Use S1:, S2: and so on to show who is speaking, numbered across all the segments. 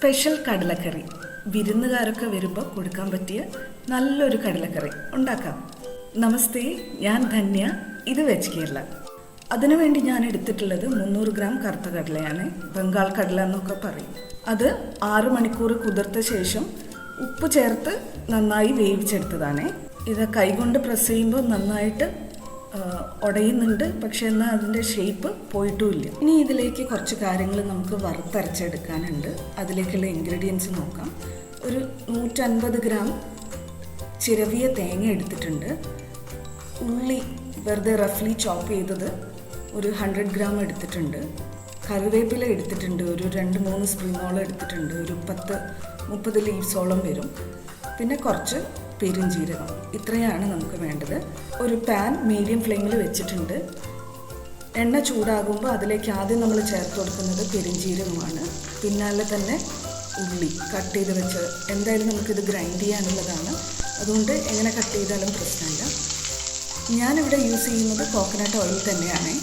S1: Special കടലക്കറി വിരുന്നുകാരൊക്കെ വരുമ്പോൾ കൊടുക്കാൻ പറ്റിയ നല്ലൊരു കടലക്കറി ഉണ്ടാക്കാം. നമസ്തേ, ഞാൻ ധന്യ. ഇത് വെജ് കേരള. അതിനുവേണ്ടി ഞാൻ എടുത്തിട്ടുള്ളത് 300 ഗ്രാം കറുത്ത കടലയാണ്. ബംഗാൾ കടല എന്നൊക്കെ പറയും. അത് 6 മണിക്കൂർ കുതിർത്ത ശേഷം ഉപ്പ് ചേർത്ത് നന്നായി വേവിച്ചെടുത്തതാണ്. ഇത് കൈകൊണ്ട് പ്രസ് ചെയ്യുമ്പോൾ നന്നായിട്ട് ഉടയുന്നുണ്ട്, പക്ഷെ എന്നാൽ അതിൻ്റെ ഷേപ്പ് പോയിട്ടുമില്ല. ഇനി ഇതിലേക്ക് കുറച്ച് കാര്യങ്ങൾ നമുക്ക് വറുത്തരച്ചെടുക്കാനുണ്ട്. അതിലേക്കുള്ള ഇൻഗ്രീഡിയൻസ് നോക്കാം. ഒരു 150 ഗ്രാം ചിരവിയ തേങ്ങ എടുത്തിട്ടുണ്ട്. ഉള്ളി വെറുതെ റഫ്ലി ചോപ്പ് ചെയ്തത് ഒരു 100 ഗ്രാം എടുത്തിട്ടുണ്ട്. കറിവേപ്പില എടുത്തിട്ടുണ്ട്, ഒരു 2-3 സ്പ്രിങ്ങോളം എടുത്തിട്ടുണ്ട്. ഒരു 10-30 ലീവ്സോളം വരും. പിന്നെ കുറച്ച് പെരുംജീരകം. ഇത്രയാണ് നമുക്ക് വേണ്ടത്. ഒരു പാൻ മീഡിയം ഫ്ലെയിമിൽ വെച്ചിട്ടുണ്ട്. എണ്ണ ചൂടാകുമ്പോൾ അതിലേക്ക് ആദ്യം നമ്മൾ ചേർത്ത് കൊടുക്കുന്നത് പെരുംജീരകമാണ്. പിന്നാലെ തന്നെ ഉള്ളി കട്ട് ചെയ്ത് വെച്ച്, എന്തായാലും നമുക്കിത് ഗ്രൈൻഡ് ചെയ്യാനുള്ളതാണ്, അതുകൊണ്ട് എങ്ങനെ കട്ട് ചെയ്താലും പ്രശ്നമില്ല. ഞാനിവിടെ യൂസ് ചെയ്യുന്നത് കോക്കനട്ട് ഓയിൽ തന്നെയാണ്.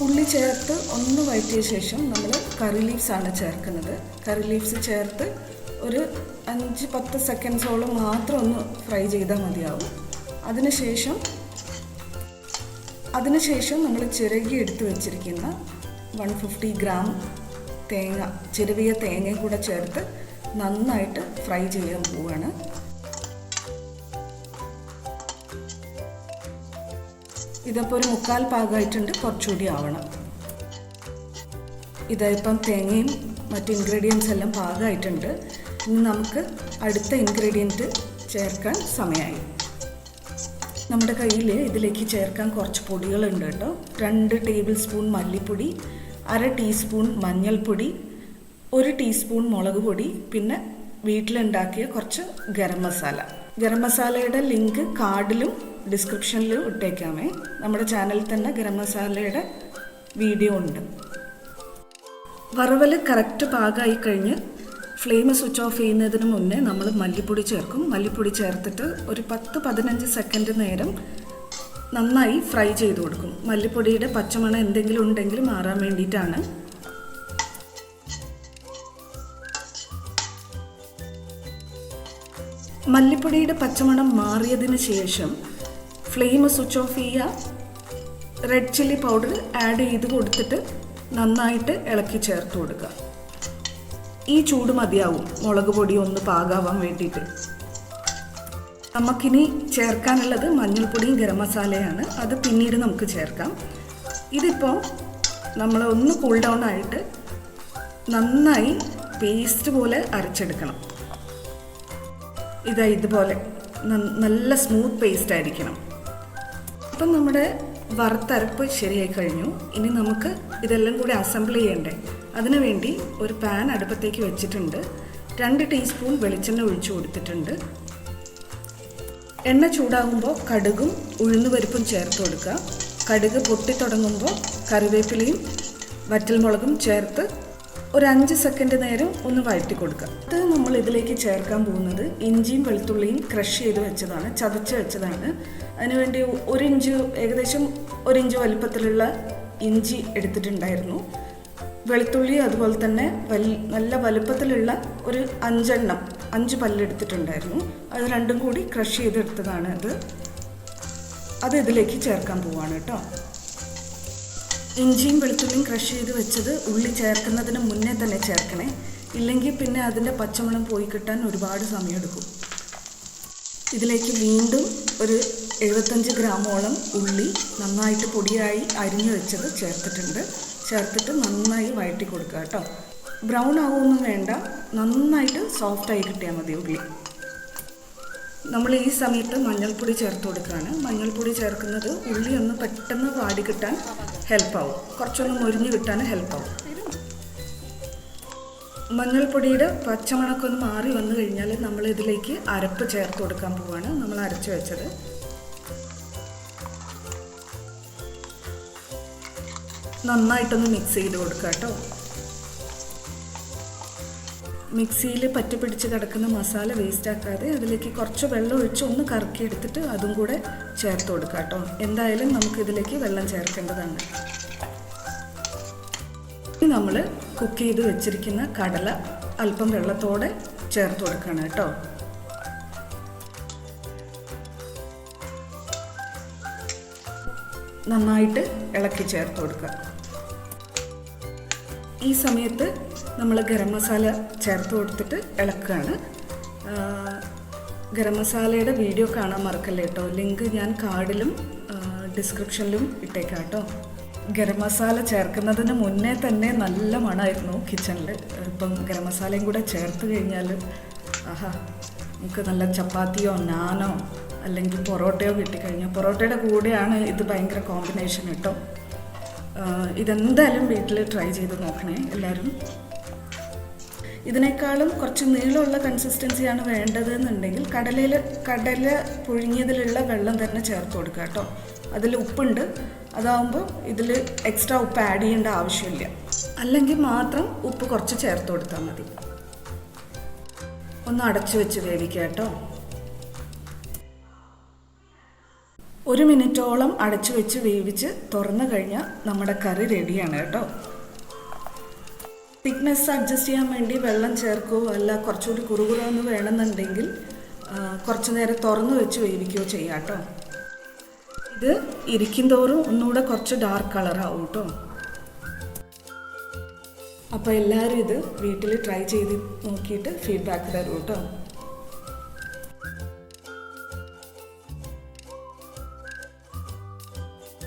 S1: ഉള്ളി ചേർത്ത് ഒന്ന് വഴറ്റിയ ശേഷം നമ്മൾ കറി ലീവ്സാണ് ചേർക്കുന്നത്. കറി ലീവ്സ് ചേർത്ത് ഒരു 5-10 സെക്കൻഡ്സോളം മാത്രം ഒന്ന് ഫ്രൈ ചെയ്താൽ മതിയാവും. അതിനുശേഷം നമ്മൾ ചിരകി എടുത്ത് വെച്ചിരിക്കുന്ന 150 ഗ്രാം തേങ്ങ, ചിരവിയ തേങ്ങയും കൂടെ ചേർത്ത് നന്നായിട്ട് ഫ്രൈ ചെയ്യാൻ പോവുകയാണ്. ഇതിപ്പോൾ ഒരു 1/4 പാകമായിട്ടുണ്ട്, കുറച്ചുകൂടി ആവണം. ഇതായിപ്പം തേങ്ങയും മറ്റ് ഇൻഗ്രീഡിയൻസ് എല്ലാം പാകമായിട്ടുണ്ട്. ഇനി നമുക്ക് അടുത്ത ഇൻഗ്രീഡിയൻറ്റ് ചേർക്കാൻ സമയമായി. നമ്മുടെ കയ്യിൽ ഇതിലേക്ക് ചേർക്കാൻ കുറച്ച് പൊടികളുണ്ട് കേട്ടോ. 2 ടേബിൾ സ്പൂൺ മല്ലിപ്പൊടി, 1/2 ടീസ്പൂൺ മഞ്ഞൾപ്പൊടി, 1 ടീസ്പൂൺ മുളക് പൊടി, പിന്നെ വീട്ടിലുണ്ടാക്കിയ കുറച്ച് ഗരം മസാല. ഗരം മസാലയുടെ ലിങ്ക് കാർഡിലും ഡിസ്ക്രിപ്ഷനിലും ഇട്ടേക്കാമേ. നമ്മുടെ ചാനലിൽ തന്നെ ഗരം മസാലയുടെ വീഡിയോ ഉണ്ട്. വറവൽ കറക്റ്റ് പാകമായി കഴിഞ്ഞ് ഫ്ലെയിം സ്വിച്ച് ഓഫ് ചെയ്യുന്നതിന് മുന്നേ നമ്മൾ മല്ലിപ്പൊടി ചേർക്കും. മല്ലിപ്പൊടി ചേർത്തിട്ട് ഒരു 10-15 സെക്കൻഡ് നേരം നന്നായി ഫ്രൈ ചെയ്ത് കൊടുക്കും. മല്ലിപ്പൊടിയുടെ പച്ചമണം എന്തെങ്കിലും ഉണ്ടെങ്കിൽ മാറാൻ വേണ്ടിയിട്ടാണ്. മല്ലിപ്പൊടിയുടെ പച്ചമണം മാറിയതിന് ശേഷം ഫ്ലെയിം സ്വിച്ച് ഓഫ് ചെയ്യുക. റെഡ് ചില്ലി പൗഡർ ആഡ് ചെയ്ത് കൊടുത്തിട്ട് നന്നായിട്ട് ഇളക്കി ചേർത്ത് കൊടുക്കുക. ഈ ചൂട് മതിയാവും മുളക് പൊടി ഒന്ന് പാകാവാൻ വേണ്ടിയിട്ട്. നമുക്കിനി ചേർക്കാനുള്ളത് മഞ്ഞൾപ്പൊടിയും ഗരം മസാലയാണ്. അത് പിന്നീട് നമുക്ക് ചേർക്കാം. ഇതിപ്പോൾ നമ്മൾ ഒന്ന് കൂൾ ഡൗൺ ആയിട്ട് നന്നായി പേസ്റ്റ് പോലെ അരച്ചെടുക്കണം. ഇതുപോലെ നല്ല സ്മൂത്ത് പേസ്റ്റ് ആയിരിക്കണം. ഇപ്പം നമ്മുടെ വറുത്തരപ്പ് ശരിയായി കഴിഞ്ഞു. ഇനി നമുക്ക് ഇതെല്ലാം കൂടി അസംബിൾ ചെയ്യണ്ടേ. അതിനുവേണ്ടി ഒരു പാൻ അടുപ്പത്തേക്ക് വെച്ചിട്ടുണ്ട്. 2 ടീസ്പൂൺ വെളിച്ചെണ്ണ ഒഴിച്ചു കൊടുത്തിട്ടുണ്ട്. എണ്ണ ചൂടാകുമ്പോൾ കടുകും ഉഴുന്നുപരിപ്പും ചേർത്ത് കൊടുക്കുക. കടുക് പൊട്ടിത്തുടങ്ങുമ്പോൾ കറിവേപ്പിലയും വറ്റൽമുളകും ചേർത്ത് ഒരു 5 സെക്കൻഡ് നേരം ഒന്ന് വഴറ്റി കൊടുക്കുക. അത് നമ്മൾ ഇതിലേക്ക് ചേർക്കാൻ പോകുന്നത് ഇഞ്ചിയും വെളുത്തുള്ളിയും ക്രഷ് ചെയ്ത് വെച്ചതാണ്, ചതച്ച് വെച്ചതാണ്. അതിനുവേണ്ടി ഏകദേശം 1 ഇഞ്ച് വലുപ്പത്തിലുള്ള ഇഞ്ചി എടുത്തിട്ടുണ്ടായിരുന്നു. വെളുത്തുള്ളി അതുപോലെ തന്നെ നല്ല വലുപ്പത്തിലുള്ള ഒരു 5 പല്ലെടുത്തിട്ടുണ്ടായിരുന്നു. അത് രണ്ടും കൂടി ക്രഷ് ചെയ്തെടുത്തതാണ്. അത് ഇതിലേക്ക് ചേർക്കാൻ പോവാണ് കേട്ടോ. ഇഞ്ചിയും വെളുത്തുള്ളിയും ക്രഷ് ചെയ്ത് വെച്ചത് ഉള്ളി ചേർക്കുന്നതിന് മുന്നേ തന്നെ ചേർക്കണേ, ഇല്ലെങ്കിൽ പിന്നെ അതിൻ്റെ പച്ചമണം പോയി കിട്ടാൻ ഒരുപാട് സമയമെടുക്കും. ഇതിലേക്ക് വീണ്ടും ഒരു 75 ഗ്രാമോളം ഉള്ളി നന്നായിട്ട് പൊടിയായി അരിഞ്ഞു വെച്ചത് ചേർത്തിട്ട് നന്നായി വഴറ്റി കൊടുക്കുക കേട്ടോ. ബ്രൗൺ ആവുമൊന്നും വേണ്ട, നന്നായിട്ട് സോഫ്റ്റായി കിട്ടിയാൽ മതി ഉള്ളി. നമ്മൾ ഈ സമയത്ത് മഞ്ഞൾപ്പൊടി ചേർത്ത് കൊടുക്കുകയാണ്. മഞ്ഞൾപ്പൊടി ചേർക്കുന്നത് ഉള്ളി ഒന്ന് പെട്ടെന്ന് വാടി കിട്ടാൻ ഹെൽപ്പാവും, കുറച്ചൊന്ന് മൊരിഞ്ഞ് കിട്ടാൻ ഹെൽപ്പാവും. മഞ്ഞൾപ്പൊടിയുടെ പച്ചമണക്കൊന്ന് മാറി വന്നു കഴിഞ്ഞാൽ നമ്മൾ ഇതിലേക്ക് അരപ്പ് ചേർത്ത് കൊടുക്കാൻ പോവുകയാണ്. നമ്മൾ അരച്ച് വെച്ചത് നന്നായിട്ടൊന്ന് മിക്സ് ചെയ്ത് കൊടുക്കുക കേട്ടോ. മിക്സിയിൽ പറ്റി പിടിച്ച് കിടക്കുന്ന മസാല വേസ്റ്റ് ആക്കാതെ അതിലേക്ക് കുറച്ച് വെള്ളം ഒഴിച്ച് ഒന്ന് കറക്കി എടുത്തിട്ട് അതും കൂടെ ചേർത്ത് കൊടുക്കുക കേട്ടോ. എന്തായാലും നമുക്കിതിലേക്ക് വെള്ളം ചേർക്കേണ്ടതാണ്. ഇനി നമ്മൾ കുക്ക് ചെയ്ത് വെച്ചിരിക്കുന്ന കടല അല്പം വെള്ളത്തോടെ ചേർത്ത് കൊടുക്കണം കേട്ടോ. നന്നായിട്ട് ഇളക്കി ചേർത്ത് കൊടുക്കുക. ഈ സമയത്ത് നമ്മൾ ഗരം മസാല ചേർത്ത് കൊടുത്തിട്ട് ഇളക്കുകയാണ്. ഗരം മസാലയുടെ വീഡിയോ കാണാൻ മറക്കല്ലേ കേട്ടോ. ലിങ്ക് ഞാൻ കാർഡിലും ഡിസ്ക്രിപ്ഷനിലും ഇട്ടേക്കാം കേട്ടോ. ഗരം മസാല ചേർക്കുന്നതിന് മുന്നേ തന്നെ നല്ല മണമായിരുന്നു കിച്ചണിൽ. ഇപ്പം ഗരം മസാലയും കൂടെ ചേർത്ത് കഴിഞ്ഞാൽ ആഹാ, നമുക്ക് നല്ല ചപ്പാത്തിയോ നാനോ അല്ലെങ്കിൽ പൊറോട്ടയോ കിട്ടിക്കഴിഞ്ഞാൽ, പൊറോട്ടയുടെ കൂടെയാണ് ഇത് ഭയങ്കര കോമ്പിനേഷൻ കേട്ടോ. ഇതെന്തായാലും വീട്ടിൽ ട്രൈ ചെയ്ത് നോക്കണേ എല്ലാവരും. ഇതിനേക്കാളും കുറച്ച് നീളമുള്ള കൺസിസ്റ്റൻസിയാണ് വേണ്ടതെന്നുണ്ടെങ്കിൽ കടല പുഴുങ്ങിയതിലുള്ള വെള്ളം തന്നെ ചേർത്ത് കൊടുക്കുക കേട്ടോ. അതിൽ ഉപ്പുണ്ട്, അതാവുമ്പോൾ ഇതിൽ എക്സ്ട്രാ ഉപ്പ് ആഡ് ചെയ്യേണ്ട ആവശ്യമില്ല. അല്ലെങ്കിൽ മാത്രം ഉപ്പ് കുറച്ച് ചേർത്ത് കൊടുത്താൽ മതി. ഒന്ന് അടച്ചു വെച്ച് വേവിക്കുക കേട്ടോ. 1 മിനിറ്റോളം അടച്ചു വെച്ച് വേവിച്ച് തുറന്നു കഴിഞ്ഞാൽ നമ്മുടെ കറി റെഡിയാണ് കേട്ടോ. തിക്നെസ് അഡ്ജസ്റ്റ് ചെയ്യാൻ വേണ്ടി വെള്ളം ചേർക്കുകയോ അല്ല കുറച്ചുകൂടി കുറുകുറാന്ന് വേണമെന്നുണ്ടെങ്കിൽ കുറച്ച് നേരം തുറന്നു വെച്ച് വേവിക്കുകയോ ചെയ്യാം കേട്ടോ. ഇത് ഇരിക്കും തോറും ഒന്നുകൂടെ കുറച്ച് ഡാർക്ക് കളറാവും കേട്ടോ. അപ്പോൾ എല്ലാവരും ഇത് വീട്ടിൽ ട്രൈ ചെയ്ത് നോക്കിയിട്ട് ഫീഡ്ബാക്ക് തരൂ കേട്ടോ.